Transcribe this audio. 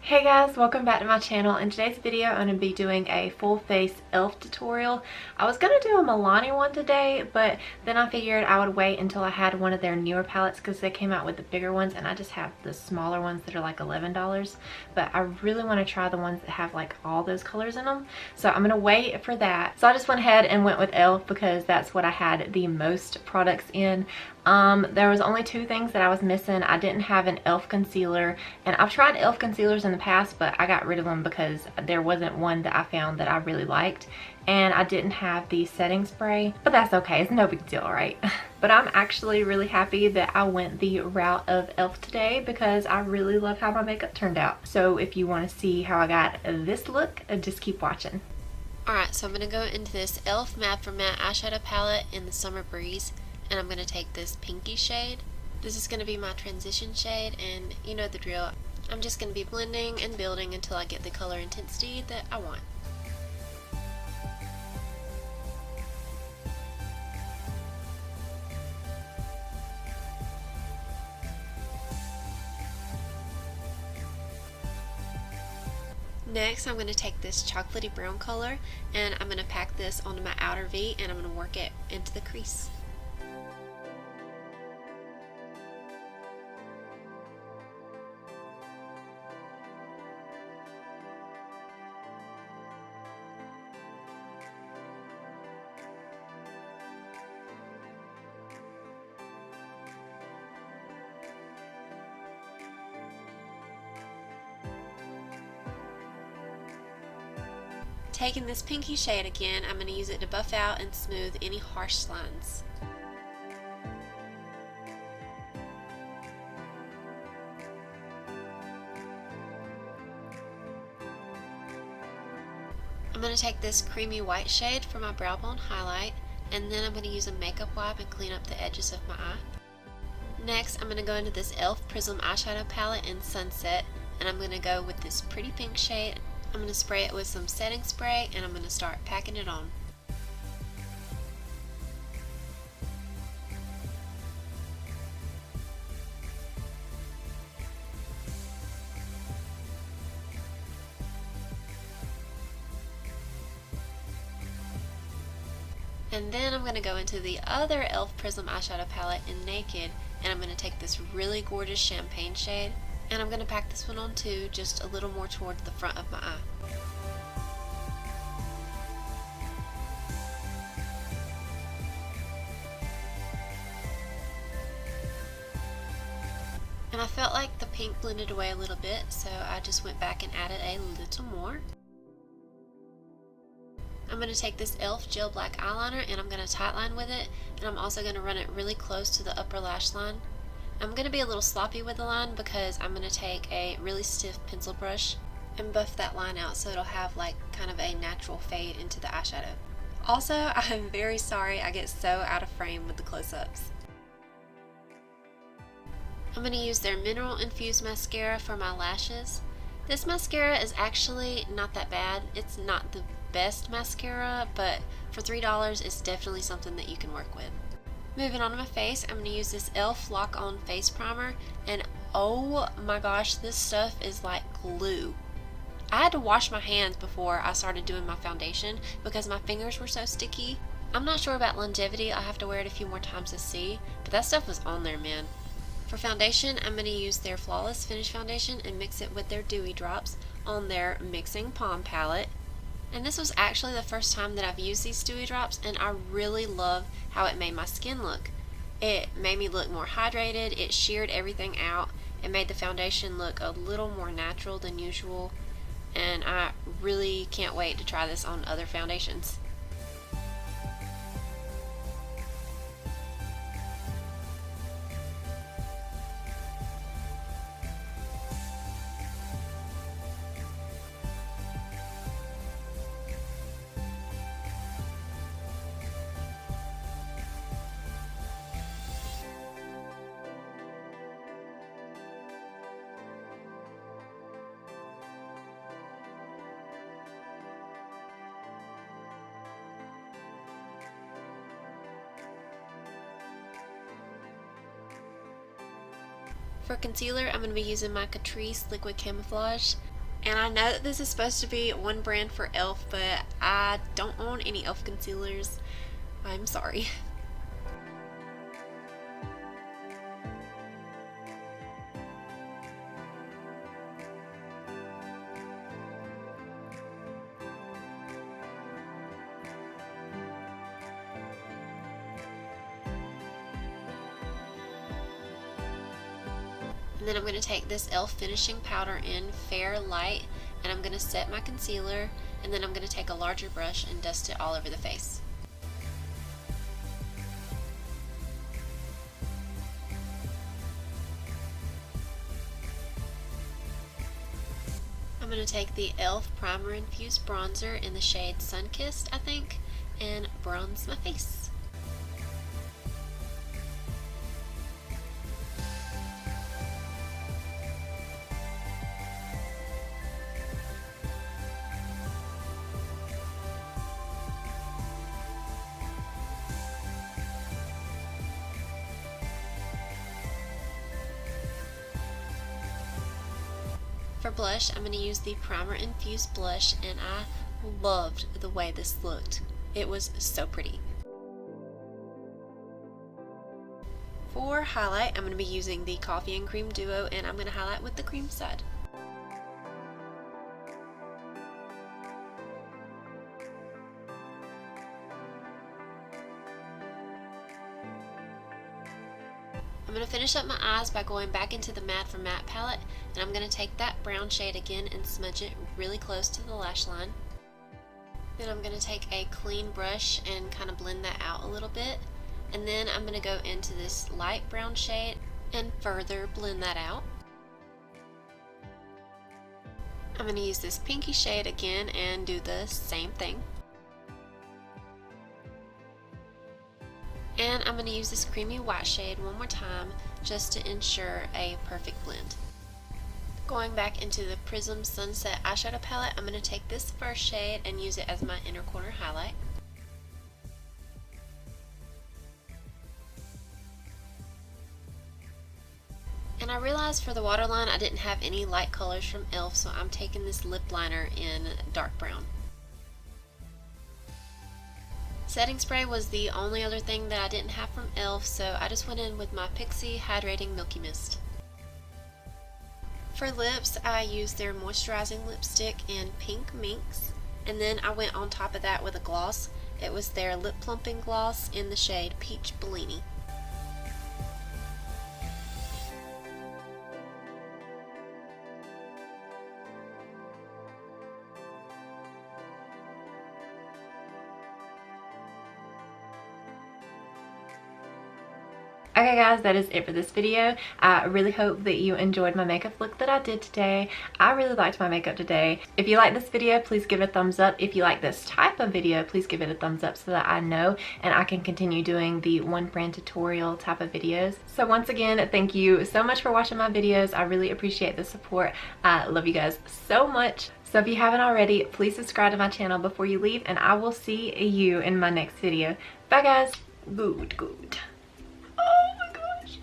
Hey guys, welcome back to my channel. In today's video, I'm going to be doing a full face e.l.f. tutorial. I was going to do a Milani one today, but then I figured I would wait until I had one of their newer palettes because they came out with the bigger ones and I just have the smaller ones that are like $11. But I really want to try the ones that have like all those colors in them. So I'm going to wait for that. So I just went ahead and went with e.l.f. because that's what I had the most products in. There was only two things that I was missing. I didn't have an e.l.f. concealer, and I've tried e.l.f. concealers in the past, but I got rid of them because there wasn't one that I found that I really liked, and I didn't have the setting spray, but that's okay. It's no big deal, right? But I'm actually really happy that I went the route of e.l.f. today because I really love how my makeup turned out. So if you want to see how I got this look, just keep watching. Alright, so I'm going to go into this e.l.f. Matte for Matte eyeshadow palette in the Summer Breeze, and I'm going to take this pinky shade. This is going to be my transition shade, and you know the drill. I'm just going to be blending and building until I get the color intensity that I want. Next, I'm going to take this chocolatey brown color, and I'm going to pack this onto my outer V, and I'm going to work it into the crease. Taking this pinky shade again, I'm going to use it to buff out and smooth any harsh lines. I'm going to take this creamy white shade for my brow bone highlight, and then I'm going to use a makeup wipe and clean up the edges of my eye. Next, I'm going to go into this e.l.f. Prism eyeshadow palette in Sunset, and I'm going to go with this pretty pink shade. I'm going to spray it with some setting spray, and I'm going to start packing it on. And then I'm going to go into the other e.l.f. Prism eyeshadow palette in Naked, and I'm going to take this really gorgeous champagne shade, and I'm going to pack this one on too, just a little more towards the front of my eye. And I felt like the pink blended away a little bit, so I just went back and added a little more. I'm going to take this e.l.f. Gel Black Eyeliner, and I'm going to tightline with it, and I'm also going to run it really close to the upper lash line. I'm going to be a little sloppy with the line because I'm going to take a really stiff pencil brush and buff that line out so it'll have like kind of a natural fade into the eyeshadow. Also, I'm very sorry I get so out of frame with the close-ups. I'm going to use their Mineral Infused Mascara for my lashes. This mascara is actually not that bad. It's not the best mascara, but for $3 it's definitely something that you can work with. Moving on to my face, I'm going to use this e.l.f. Lock On Face Primer, and oh my gosh, this stuff is like glue. I had to wash my hands before I started doing my foundation because my fingers were so sticky. I'm not sure about longevity. I'll have to wear it a few more times to see, but that stuff was on there, man. For foundation, I'm going to use their Flawless Finish Foundation and mix it with their Dewy drops on their Mixing Palm palette. And this was actually the first time that I've used these Dewy drops, and I really love how it made my skin look. It made me look more hydrated, it sheared everything out, it made the foundation look a little more natural than usual, and I really can't wait to try this on other foundations. For concealer, I'm going to be using my Catrice Liquid Camouflage. And I know that this is supposed to be one brand for e.l.f., but I don't own any e.l.f. concealers. I'm sorry. And then I'm going to take this e.l.f. finishing powder in Fair Light, and I'm going to set my concealer, and then I'm going to take a larger brush and dust it all over the face. I'm going to take the e.l.f. Primer Infused Bronzer in the shade Sunkissed, I think, and bronze my face. For blush, I'm going to use the Primer Infused blush, and I loved the way this looked. It was so pretty. For highlight, I'm going to be using the Coffee and Cream Duo, and I'm going to highlight with the cream side. I'm going to finish up my eyes by going back into the Matte for Matte palette, and I'm going to take that brown shade again and smudge it really close to the lash line. Then I'm going to take a clean brush and kind of blend that out a little bit, and then I'm going to go into this light brown shade and further blend that out. I'm going to use this pinky shade again and do the same thing. And I'm going to use this creamy white shade one more time just to ensure a perfect blend. Going back into the Prism Sunset Eyeshadow palette, I'm going to take this first shade and use it as my inner corner highlight. And I realized for the waterline I didn't have any light colors from e.l.f., so I'm taking this lip liner in dark brown. Setting spray was the only other thing that I didn't have from e.l.f., so I just went in with my Pixi Hydrating Milky Mist. For lips, I used their moisturizing lipstick in Pink Minx, and then I went on top of that with a gloss. It was their lip plumping gloss in the shade Peach Bellini. Okay guys, that is it for this video. I really hope that you enjoyed my makeup look that I did today. I really liked my makeup today. If you like this video, please give it a thumbs up. If you like this type of video, please give it a thumbs up so that I know and I can continue doing the one brand tutorial type of videos. So once again, thank you so much for watching my videos. I really appreciate the support. I love you guys so much. So if you haven't already, please subscribe to my channel before you leave, and I will see you in my next video. Bye guys. Good. Oh my gosh.